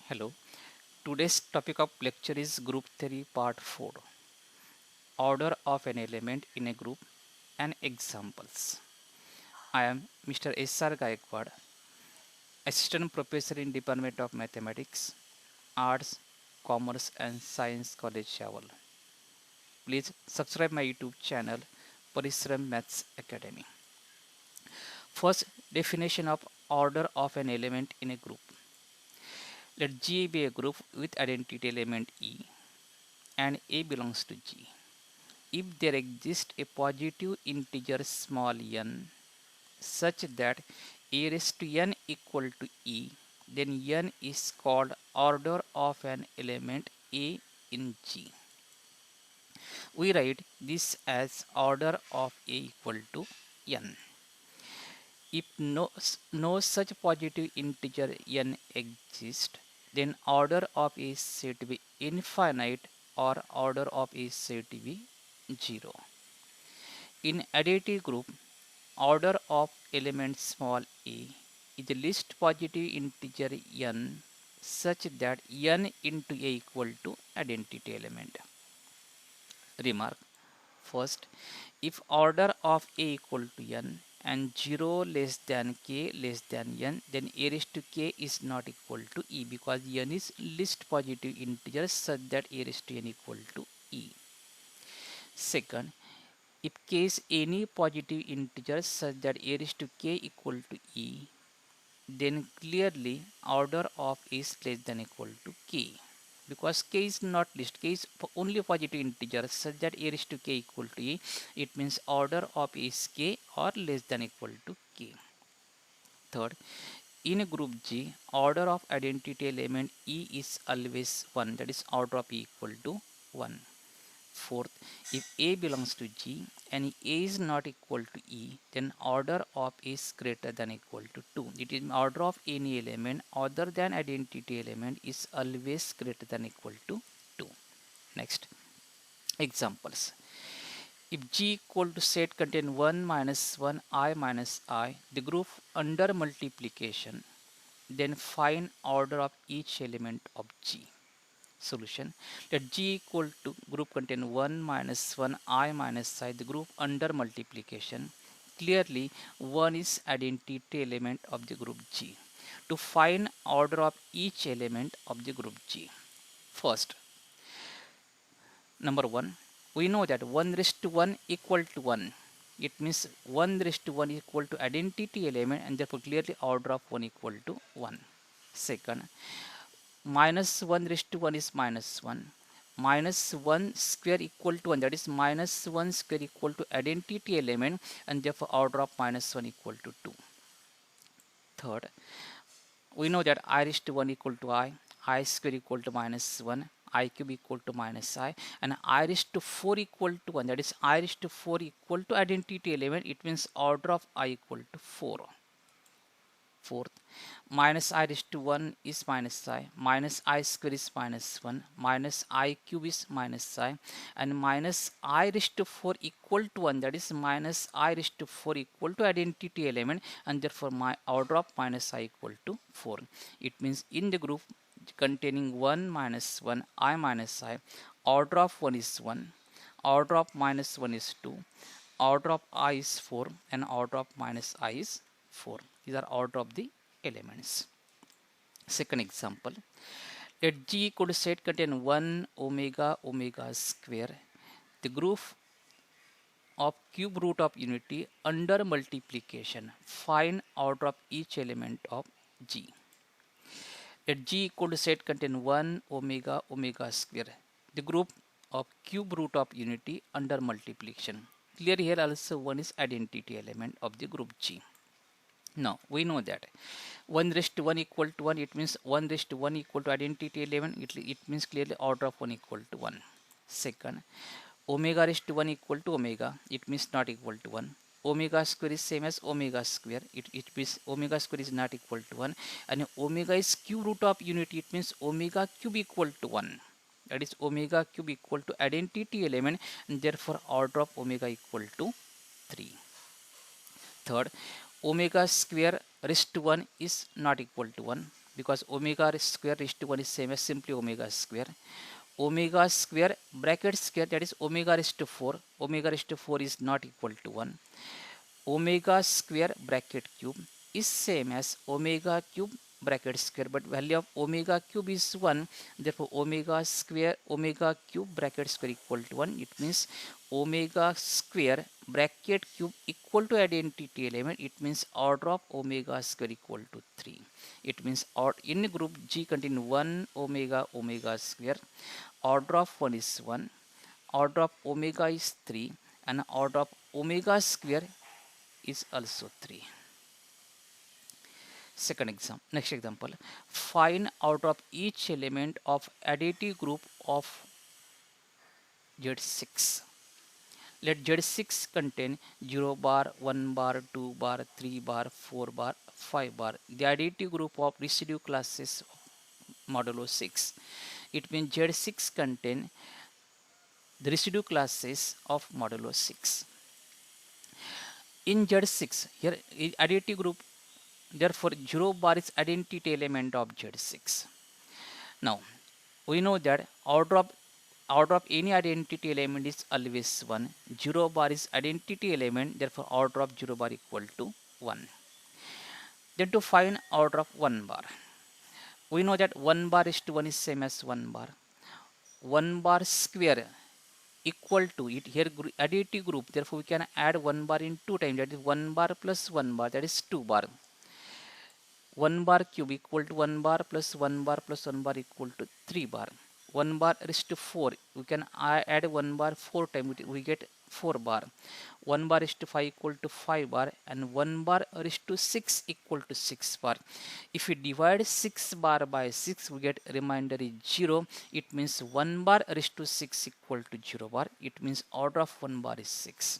Hello. Today's topic of lecture is Group Theory Part 4. Order of an element in a group and examples. I am Mr. S.R. Gaikwad, Assistant Professor in Department of Mathematics, Arts, Commerce and Science College Shawal. Please subscribe my YouTube channel Parishram Maths Academy. First, definition of order of an element in a group. Let G be a group with identity element E and A belongs to G. If there exists a positive integer small n such that a raised to n equal to e, then n is called order of an element a in G. We write this as order of a equal to n. If no such positive integer n exists, then order of a is said to be infinite or order of a is said to be 0. In additive group, order of element small a is the least positive integer n such that n into a equal to identity element. Remark. First, if order of a equal to n and 0 less than k less than n, then a raised to k is not equal to e because n is least positive integer such that a raised to n equal to e. Second, if k is any positive integer such that a raised to k equal to e, then clearly order of is less than equal to k. Because k is not least, k is only positive integer such that a raised to k equal to e, it means order of is k or less than equal to k. Third, in a group G, order of identity element E is always 1, that is order of E equal to 1. Fourth, if A belongs to G and A is not equal to E, then order of is greater than equal to 2. It is order of any element other than identity element is always greater than equal to 2. Next, examples. If G equal to set contain 1 minus 1 I minus I, the group under multiplication, then find order of each element of G. Solution. Let G equal to group contain 1 minus 1 I minus I, the group under multiplication. Clearly 1 is identity element of the group G. To find order of each element of the group G. First, number 1, we know that 1 raised to 1 equal to 1. It means 1 raised to 1 equal to identity element and therefore clearly order of 1 equal to 1. Second, minus 1 raised to 1 is minus 1. Minus 1 square equal to 1, that is minus 1 square equal to identity element and therefore order of minus 1 equal to 2. Third, we know that I raised to 1 equal to I square equal to minus 1, I cube equal to minus I, and I raised to 4 equal to 1, that is I raised to 4 equal to identity element, it means order of I equal to 4. Fourth, minus I raised to 1 is minus I square is minus 1, minus I cube is minus I, and minus I raised to 4 equal to 1, that is minus I raised to 4 equal to identity element, and therefore my order of minus I equal to 4. It means in the group containing 1 minus 1 I minus I, order of 1 is 1, order of minus 1 is 2, order of I is 4, and order of minus I is 4. These are order of the elements. Second example, let G equal to set contain 1 omega omega square, the group of cube root of unity under multiplication. Find order of each element of G. Let G equal to set contain 1 omega omega square, the group of cube root of unity under multiplication. Clear here also 1 is identity element of the group G. Now we know that 1 raised to 1 equal to 1, it means 1 raised to 1 equal to identity element, it means clearly order of 1 equal to 1. Second, omega raised to 1 equal to omega, it means not equal to 1. Omega square is same as omega square, it means omega square is not equal to 1, and omega is cube root of unity, it means omega cube equal to 1. That is omega cube equal to identity element, and therefore order of omega equal to 3. Third, omega square raised to 1 is not equal to 1. because omega square raised to 1 is same as simply omega square. Omega square bracket square, that is omega raised to 4. Omega raised to 4 is not equal to 1. Omega square bracket cube is same as omega cube bracket square, but value of omega cube is 1. Therefore omega cube bracket square equal to 1. It means omega square bracket cube equal to identity element. It means order of omega square equal to 3. It means in group G contain 1 omega square. Order of 1 is 1. Order of omega is 3, and order of omega square is also 3. Next example, find out of each element of additive group of Z6. Let Z6 contain 0 bar, 1 bar, 2 bar, 3 bar, 4 bar, 5 bar. The additive group of residue classes modulo 6. It means Z6 contain the residue classes of modulo 6. In Z6, here additive group, therefore 0 bar is identity element of Z6. Now we know that order of any identity element is always 1. 0 bar is identity element, therefore order of 0 bar equal to 1. Then to find order of 1 bar, we know that 1 bar is to 1 is same as 1 bar. 1 bar square equal to it here additive group, therefore we can add 1 bar in 2 times, that is 1 bar plus 1 bar, that is 2 bar. 1 bar cube equal to 1 bar plus 1 bar plus 1 bar equal to 3 bar. 1 bar raised to 4, we can add 1 bar 4 times, we get 4 bar. 1 bar raised to 5 equal to 5 bar, and 1 bar raised to 6 equal to 6 bar. If we divide 6 bar by 6, we get remainder is 0. It means 1 bar raised to 6 equal to 0 bar. It means order of 1 bar is 6.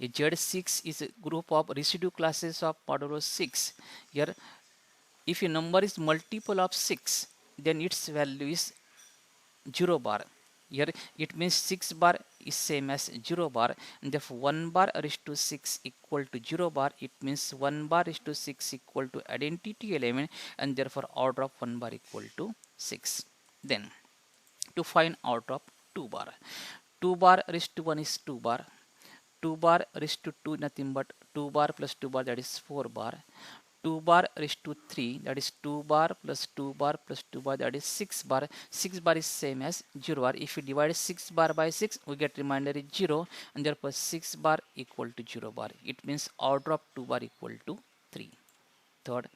A Z6 is a group of residue classes of modulo 6. Here, if a number is multiple of 6, then its value is 0 bar. Here it means 6 bar is same as 0 bar, and therefore 1 bar raised to 6 equal to 0 bar. It means 1 bar raised to 6 equal to identity element, and therefore order of 1 bar equal to 6. Then to find order of 2 bar, 2 bar raised to 1 is 2 bar. 2 bar raised to 2 nothing but 2 bar plus 2 bar, that is 4 bar. 2 bar raised to 3, that is 2 bar plus 2 bar plus 2 bar, that is 6 bar. 6 bar is same as 0 bar. If we divide 6 bar by 6, we get remainder is 0, and therefore 6 bar equal to 0 bar. It means order of 2 bar equal to 3. Third,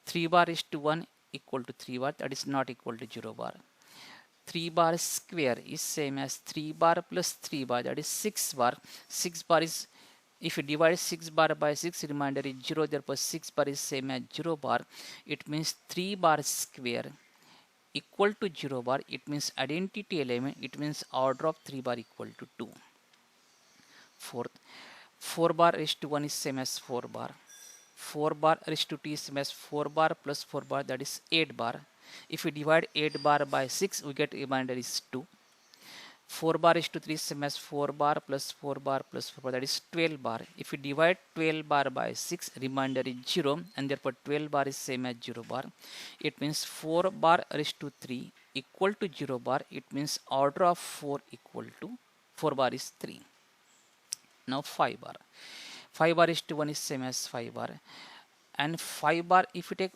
3 bar is to 1 equal to 3 bar, that is not equal to 0 bar. 3 bar square is same as 3 bar plus 3 bar, that is 6 bar. 6 bar is, if you divide 6 bar by 6, remainder is 0, therefore 6 bar is same as 0 bar. It means 3 bar square equal to 0 bar. It means identity element. It means order of 3 bar equal to 2. Fourth, 4 bar raised to 1 is same as 4 bar. 4 bar raised to t is same as 4 bar plus 4 bar, that is 8 bar. If we divide 8 bar by 6, we get remainder is 2. 4 bar is to 3 is same as 4 bar plus 4 bar plus 4 bar, that is 12 bar. If we divide 12 bar by 6, remainder is 0, and therefore 12 bar is same as 0 bar. It means 4 bar raised to 3 equal to 0 bar. It means order of 4 equal to 4 bar is 3. Now 5 bar. 5 bar is to 1 is same as 5 bar, and 5 bar, if you take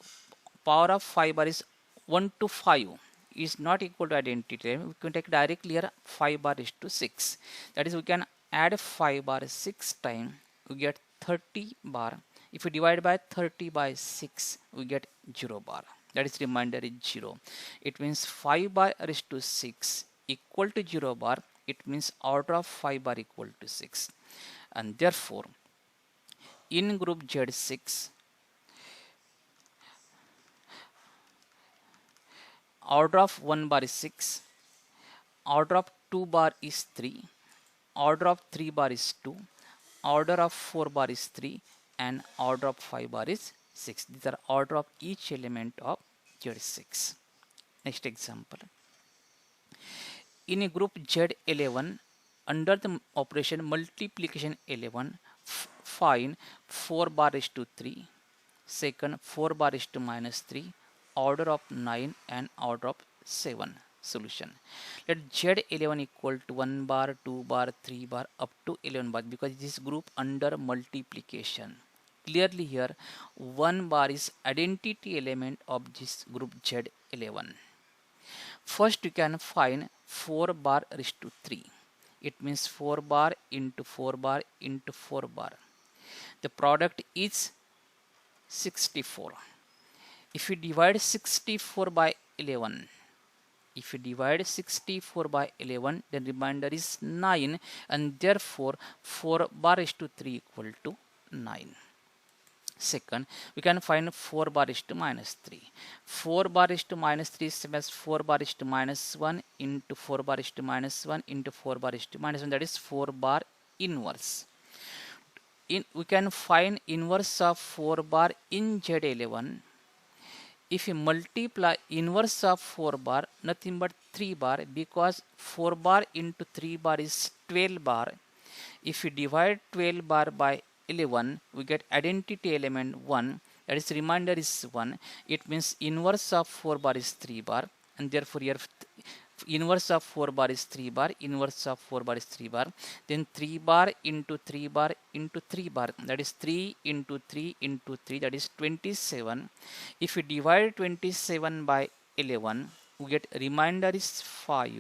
power of 5 bar is 1 to 5 is not equal to identity. We can take directly here 5 bar is to 6. That is, we can add 5 bar 6 times, we get 30 bar. If we divide by 30 by 6, we get 0 bar. That is, remainder is 0. It means 5 bar is to 6 equal to 0 bar. It means order of 5 bar equal to 6. And therefore, in group Z6, order of 1 bar is 6, order of 2 bar is 3, order of 3 bar is 2, order of 4 bar is 3, and order of 5 bar is 6. These are order of each element of Z6. Next example. In a group Z11, under the operation multiplication 11, find 4 bar is to 3, second 4 bar is to minus 3, order of 9 and order of 7 solution. Let Z11 equal to 1 bar, 2 bar, 3 bar up to 11 bar because this group under multiplication. Clearly here 1 bar is identity element of this group Z11. First you can find 4 bar raised to 3. It means 4 bar into 4 bar into 4 bar. The product is 64. If you divide 64 by 11, if you divide 64 by 11, then remainder is 9 and therefore 4 bar is to 3 equal to 9. Second, we can find 4 bar is to minus 3. 4 bar is to minus 3 is same as 4 bar is to minus 1 into 4 bar is to minus 1 into 4 bar is to minus 1. That is 4 bar inverse. We can find inverse of 4 bar in Z11. If you multiply inverse of 4 bar, nothing but 3 bar because 4 bar into 3 bar is 12 bar. If you divide 12 bar by 11, we get identity element 1, that is remainder is 1. It means inverse of 4 bar is 3 bar and therefore here inverse of 4 bar is 3 bar, inverse of 4 bar is 3 bar, then 3 bar into 3 bar into 3 bar, that is 3 into 3 into 3, that is 27. If you divide 27 by 11, we get remainder is 5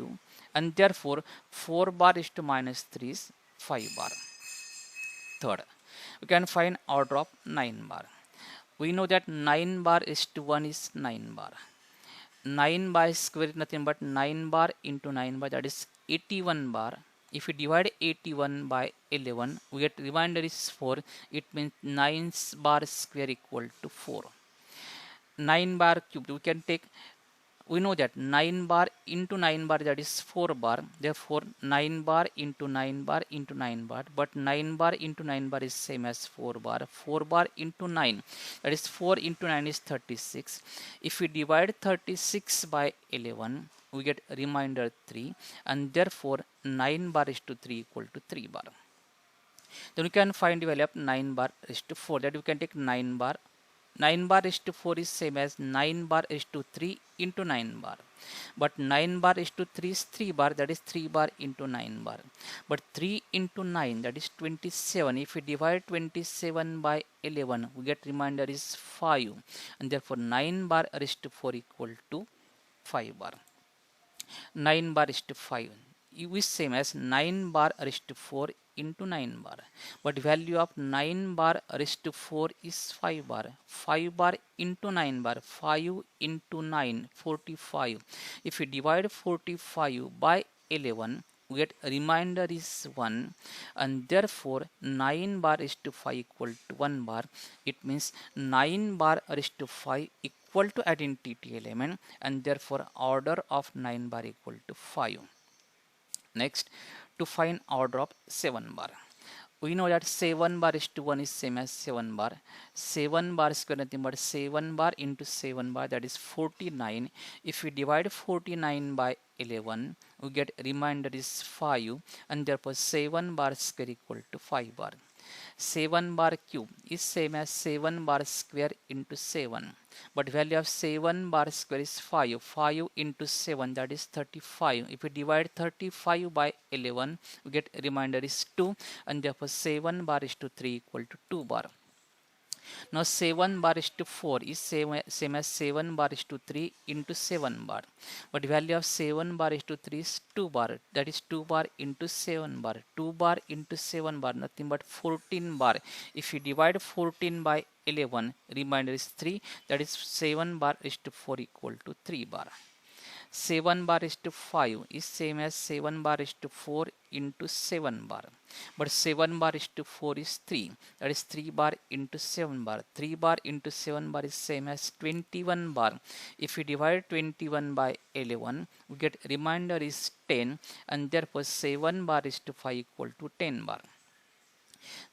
and therefore 4 bar is to minus 3 is 5 bar. Third, we can find order of 9 bar. We know that 9 bar is to 1 is 9 bar. 9 bar square is nothing but 9 bar into 9 bar, that is 81 bar. If you divide 81 by 11, we get remainder is 4. It means 9 bar square equal to 4. 9 bar cubed, we know that 9 bar into 9 bar, that is 4 bar. Therefore 9 bar into 9 bar into 9 bar, but 9 bar into 9 bar is same as 4 bar. 4 bar into 9, that is 4 into 9 is 36. If we divide 36 by 11, we get remainder 3 and therefore 9 bar is to 3 equal to 3 bar. Then we can find the value of 9 bar is to 4, that we can take 9 bar. 9 bar is to 4 is same as 9 bar is to 3 into 9 bar. But 9 bar is to 3 is 3 bar, that is 3 bar into 9 bar. But 3 into 9, that is 27. If we divide 27 by 11, we get remainder is 5. And therefore 9 bar is to 4 equal to 5 bar. 9 bar is to 5 is same as 9 bar raised to 4 into 9 bar, but value of 9 bar raised to 4 is 5 bar. 5 bar into 9 bar, 5 into 9, 45. If we divide 45 by 11, we get remainder is 1 and therefore 9 bar is to 5 equal to 1 bar. It means 9 bar raised to 5 equal to identity element and therefore order of 9 bar equal to 5. Next, to find order of 7 bar. We know that 7 bar is to 1 is same as 7 bar. 7 bar square nothing but 7 bar into 7 bar, that is 49. If we divide 49 by 11, we get remainder is 5 and therefore 7 bar square equal to 5 bar. 7 bar cube is same as 7 bar square into 7. But value of 7 bar square is 5. 5 into 7, that is 35. If we divide 35 by 11, we get remainder is 2 and therefore 7 bar is to 3 equal to 2 bar. Now 7 bar is to 4 is same as 7 bar is to 3 into 7 bar. But value of 7 bar is to 3 is 2 bar. That is 2 bar into 7 bar. 2 bar into 7 bar, nothing but 14 bar. If you divide 14 by 11, remainder is 3. That is 7 bar is to 4 equal to 3 bar. 7 bar is to 5 is same as 7 bar is to 4 into 7 bar. But 7 bar is to 4 is 3. That is 3 bar into 7 bar. 3 bar into 7 bar is same as 21 bar. If we divide 21 by 11, we get remainder is 10 and therefore 7 bar is to 5 equal to 10 bar.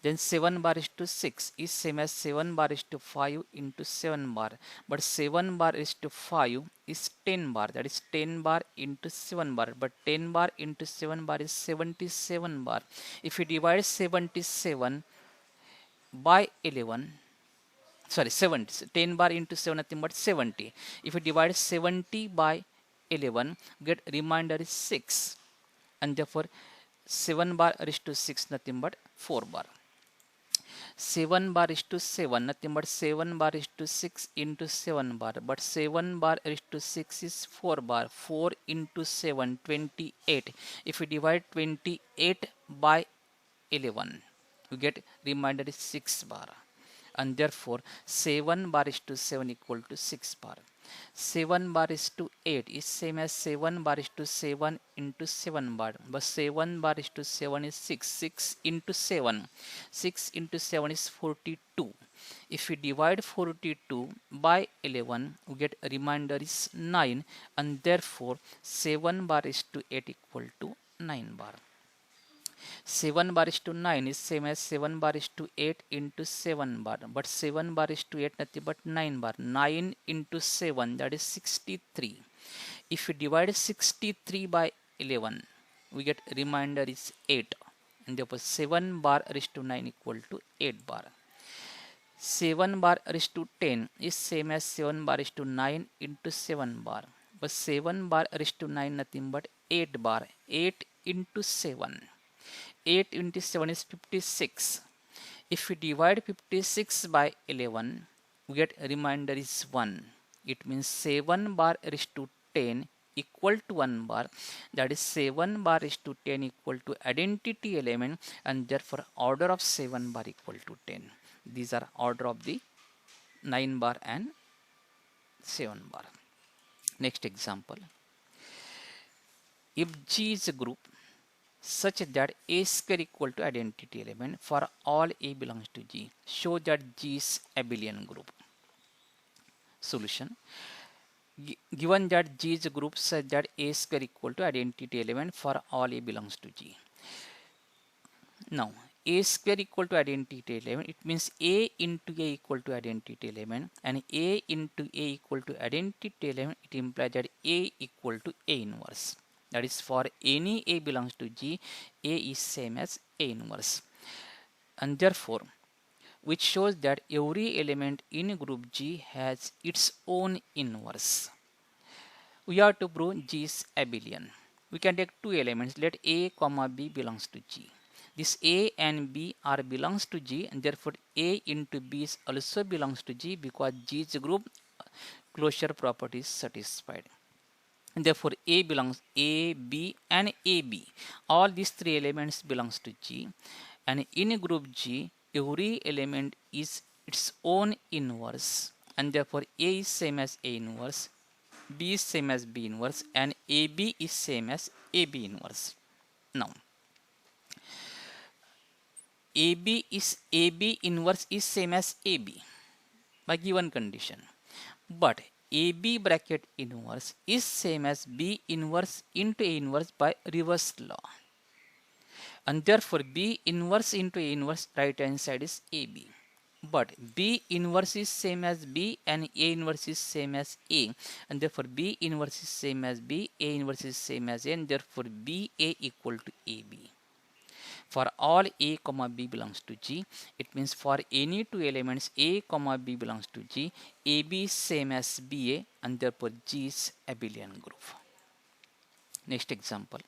Then 7 bar is to 6 is same as 7 bar is to 5 into 7 bar. But 7 bar is to 5 is 10 bar. That is 10 bar into 7 bar. But 10 bar into 7 bar is 77 bar. If we divide 77 by 11, sorry 70, 10 bar into 7 nothing but 70. If you divide 70 by 11, get remainder is 6, and therefore 7 bar raised to 6 nothing but 4 bar. 7 bar is to 7 nothing but 7 bar is to 6 into 7 bar, but 7 bar is to 6 is 4 bar. 4 into 7 28. If we divide 28 by 11, we get remainder is 6 bar, and therefore 7 bar is to 7 equal to 6 bar. 7 bar is to 8 is same as 7 bar is to 7 into 7 bar, but 7 bar is to 7 is 6. 6 into 7, 6 into 7 is 42. If we divide 42 by 11, we get a remainder is 9, and therefore 7 bar is to 8 equal to 9 bar. 7 bar is to 9 is same as 7 bar is to 8 into 7 bar, but 7 bar is to 8 nothing but 9 bar. 9 into 7, that is 63. If we divide 63 by 11, we get remainder is 8, and therefore 7 bar is to 9 equal to 8 bar. 7 bar is to 10 is same as 7 bar is to 9 into 7 bar, but 7 bar is to 9 nothing but 8 bar. 8 into 7, 8 into 7 is 56. If we divide 56 by 11, we get remainder is 1. It means 7 bar is to 10 equal to 1 bar. That is 7 bar is to 10 equal to identity element, and therefore order of 7 bar equal to 10. These are order of the 9 bar and 7 bar. Next example. If G is a group such that A square equal to identity element for all A belongs to G, show that G is abelian group. Solution. Given that G is a group such that A square equal to identity element for all A belongs to G. Now A square equal to identity element, it means A into A equal to identity element, and A into A equal to identity element, it implies that A equal to A inverse. That is, for any A belongs to G, A is same as A inverse, and therefore which shows that every element in group G has its own inverse. We have to prove G is abelian. We can take two elements. Let A comma B belongs to G. This A and B are belongs to G, and therefore A into B is also belongs to G, because G is a group, closure property is satisfied. And therefore A belongs, A, B and AB. All these three elements belongs to G, and in group G, every element is its own inverse, and therefore A is same as A inverse, B is same as B inverse, and AB is same as AB inverse. Now AB inverse is same as AB by given condition, but AB bracket inverse is same as B inverse into A inverse by reverse law, and therefore B inverse into A inverse right hand side is AB, but B inverse is same as B and A inverse is same as A, and therefore B inverse is same as B, A inverse is same as A, and therefore BA equal to AB. For all A comma B belongs to G, it means for any two elements A comma B belongs to G, AB is same as BA, and therefore G is abelian group. Next example.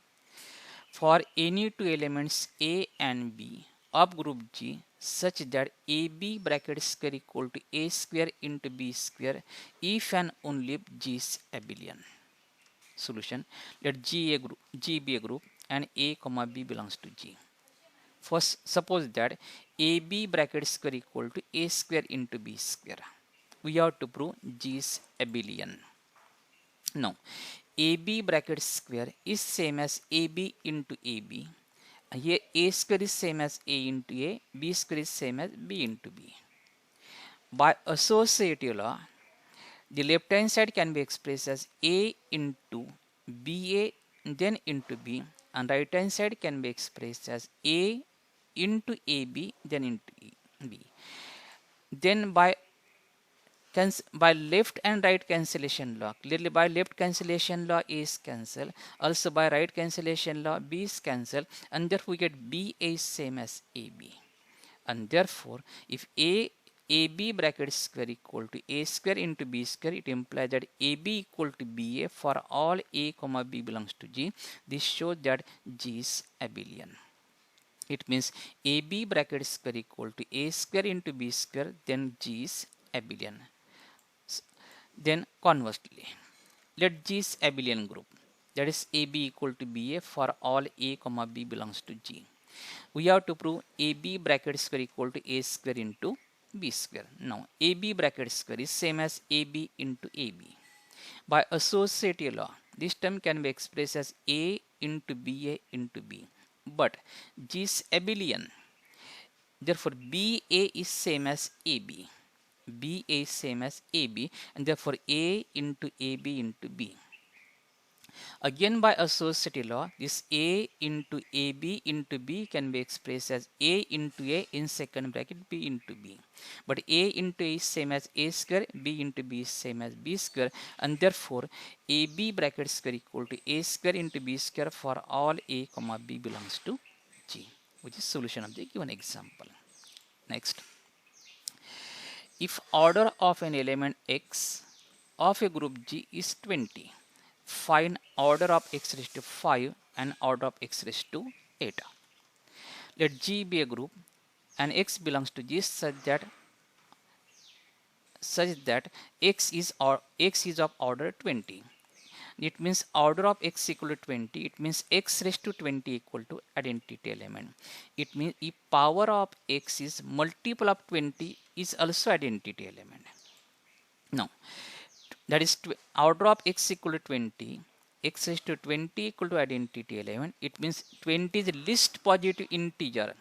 For any two elements A and B of group G such that AB bracket square equal to A square into B square, if and only if G is abelian. Solution. Let G be a group and A comma B belongs to G. First, suppose that AB bracket square equal to A square into B square. We have to prove G is abelian. Now, AB bracket square is same as AB into AB. Here A square is same as A into A, B square is same as B into B. By associative law, the left hand side can be expressed as A into BA then into B, and right hand side can be expressed as A into AB then into B. Then by left and right cancellation law, clearly by left cancellation law A is cancelled, also by right cancellation law B is cancelled, and therefore we get BA is same as AB, and therefore if A AB bracket square equal to A square into B square, it implies that AB equal to BA for all A comma B belongs to G. This shows that G is abelian. It means AB bracket square equal to A square into B square, then G is abelian. Then conversely, let G is abelian group, that is AB equal to BA for all A comma B belongs to G. We have to prove AB bracket square equal to A square into B square. Now AB bracket square is same as AB into AB. By associative law, this term can be expressed as A into BA into B. But G is abelian. Therefore, BA is same as AB. BA is same as AB, and therefore A into AB into B. Again, by associative law, this A into AB into B can be expressed as A into A in second bracket, B into B. But A into A is same as A square, B into B is same as B square, and therefore AB bracket square equal to A square into B square for all A comma B belongs to G, which is solution of the given example. Next, if order of an element X of a group G is 20, find order of X raised to 5 and order of X raised to 8. Let G be a group and X belongs to G such that X is of order 20. It means order of X equal to 20. It means X raised to 20 equal to identity element. It means if power of X is multiple of 20 is also identity element. Now, that is order of X equal to 20. X raised to 20 equal to identity element. It means 20 is least positive integer.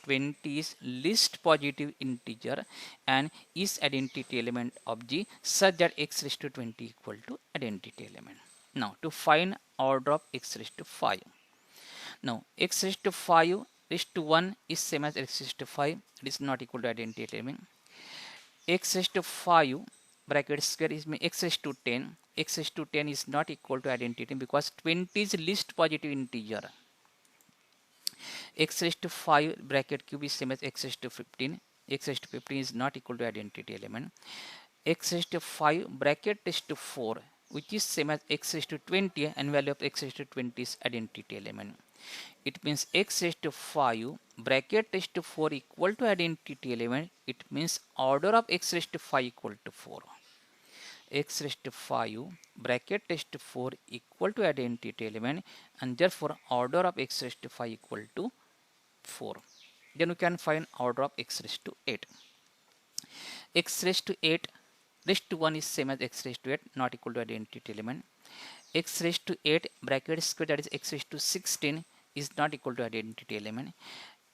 20 is least positive integer and is identity element of G such that X raised to 20 equal to identity element. Now, to find order of X raised to 5. Now, X raised to 5 raised to 1 is same as X raised to 5. It is not equal to identity element. X raised to 5 bracket square is X raised to 10. X raised to 10 is not equal to identity because 20 is least positive integer. X raised to 5 bracket cube is same as X raised to 15. X raised to 15 is not equal to identity element. X raised to 5 bracket raised to 4, which is same as X raised to 20, and value of X raised to 20 is identity element. It means X raised to 5 bracket raised to 4 equal to identity element. It means order of X raised to 5 equal to 4. X raised to 5 bracket raised to 4 equal to identity element, and therefore order of X raised to 5 equal to 4. Then we can find order of X raised to 8. X raised to 8 raised to 1 is same as X raised to 8, not equal to identity element. X raised to 8 bracket square, that is X raised to 16, is not equal to identity element.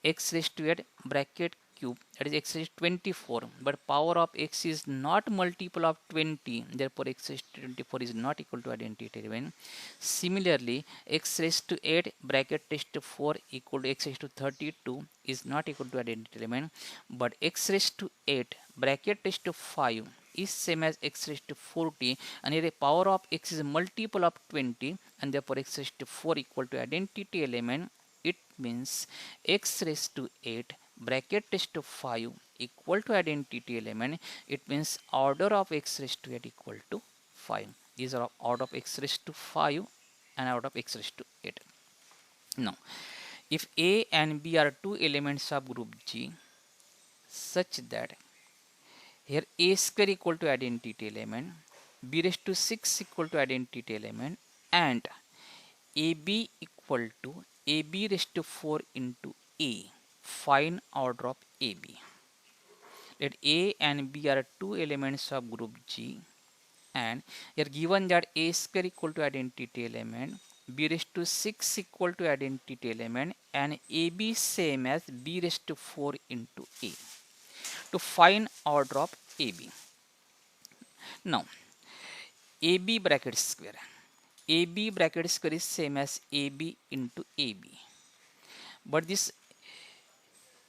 X raised to 8 bracket cube, that is X raised to 24, but power of X is not multiple of 20, therefore X raised to 24 is not equal to identity element. Similarly, X raised to 8 bracket raised to 4 equal to X raised to 32 is not equal to identity element, but X raised to 8 bracket raised to 5 is same as X raised to 40, and here the power of X is a multiple of 20, and therefore X raised to 4 equal to identity element. It means X raised to 8 bracket raised to 5 equal to identity element. It means order of X raised to 8 equal to 5. These are order of X raised to 5 and order of X raised to 8. Now, if A and B are two elements of group G such that here A square equal to identity element, B raised to 6 equal to identity element, and AB equal to AB raised to 4 into A. Find order of AB. Let A and B are two elements of group G, and here given that A square equal to identity element, B raised to 6 equal to identity element, and AB same as B raised to 4 into A. To find order of AB. Now, AB bracket square. AB bracket square is same as AB into AB. But this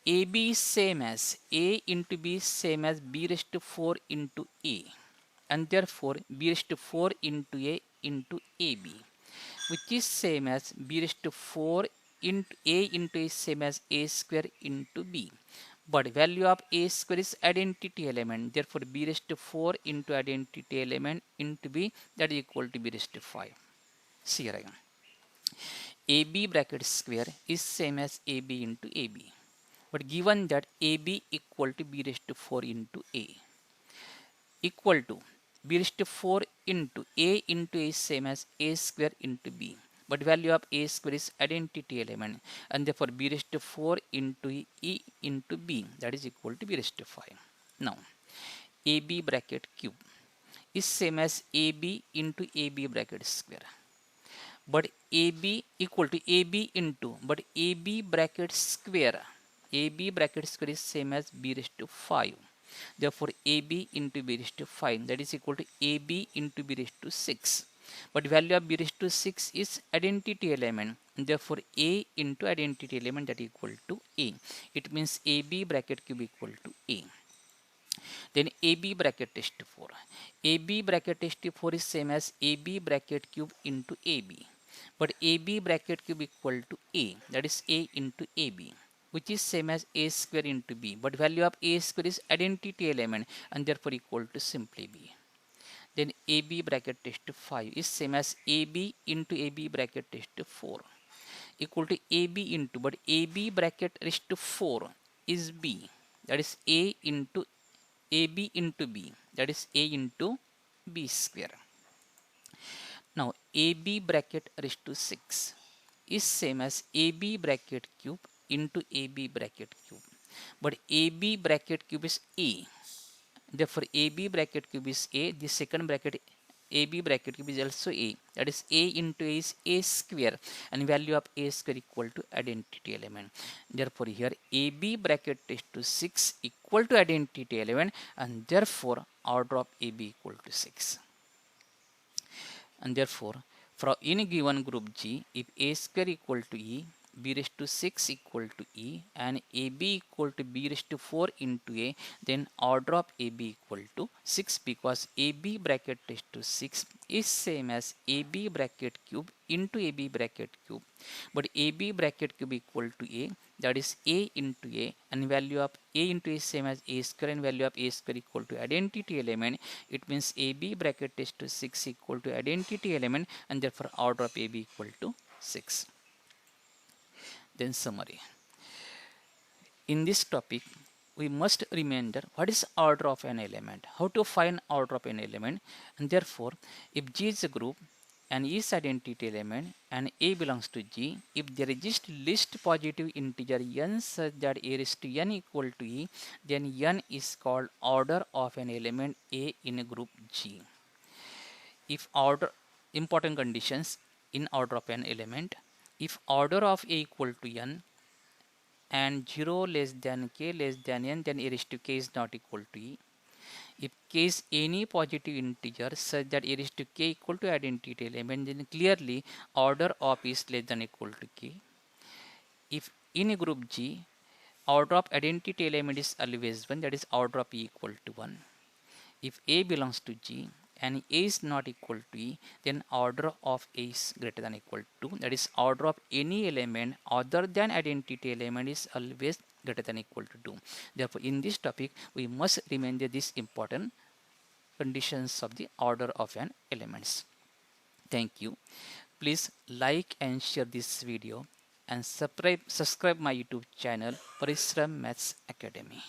AB is same as A into B is same as B raised to 4 into A. And therefore B raised to 4 into A into AB, which is same as B raised to 4 into A is same as A square into B. but value of a square is identity element, therefore b raised to 4 into identity element into b, that is equal to b raised to 5. See here again, ab bracket square is same as ab into ab, but given that ab equal to b raised to 4 into a equal to b raised to 4 into a is same as a square into b, but value of a square is identity element, and therefore b raised to 4 into e into b, that is equal to b raised to 5. Now ab bracket cube is same as ab into ab bracket square, but ab equal to ab into, but ab bracket square, ab bracket square is same as b raised to 5, therefore ab into b raised to 5, that is equal to ab into b raised to 6, but value of b raised to 6 is identity element, therefore a into identity element, that is equal to a. It means ab bracket cube equal to a. Then ab bracket test 4, ab bracket test 4 is same as ab bracket cube into ab, but ab bracket cube equal to a, that is a into ab, which is same as a square into b, but value of a square is identity element, and therefore equal to simply b. Then ab bracket test 5 is same as ab into ab bracket test 4 equal to ab into, but ab bracket raised to 4 is b, that is a into ab into b, that is a into b square. Now ab bracket raised to 6 is same as ab bracket cube into ab bracket cube, but ab bracket cube is a, therefore ab bracket cube is a, the second bracket ab bracket cube is also a, that is a into a is a square, and value of a square equal to identity element, therefore here ab bracket is to 6 equal to identity element, and therefore order of ab equal to 6. And therefore for any given group G, if a square equal to e, b raised to 6 equal to e, and ab equal to b raised to 4 into a, then order of ab equal to 6, because ab bracket raised to 6 is same as ab bracket cube into ab bracket cube, but ab bracket cube equal to a, that is a into a, and value of a into a is same as a square, and value of a square equal to identity element. It means ab bracket is to 6 equal to identity element, and therefore order of ab equal to 6. Then summary. In this topic, we must remember what is order of an element, how to find order of an element, and therefore if G is a group and E is identity element and A belongs to G, if there exists least positive integer n such that A raised to n equal to E, then n is called order of an element A in a group G. If order, important conditions in order of an element, if order of A equal to n and 0 less than k less than n, then a raised to k is not equal to e. If k is any positive integer such that a raised to k equal to identity element, then clearly order of is less than equal to k. If in a group G, order of identity element is always 1, that is order of e equal to 1. If A belongs to G and A is not equal to E, then order of A is greater than equal to 2. That is order of any element other than identity element is always greater than equal to 2. Therefore, in this topic, we must remember these important conditions of the order of an elements. Thank you. Please like and share this video and subscribe my YouTube channel Parishram Maths Academy.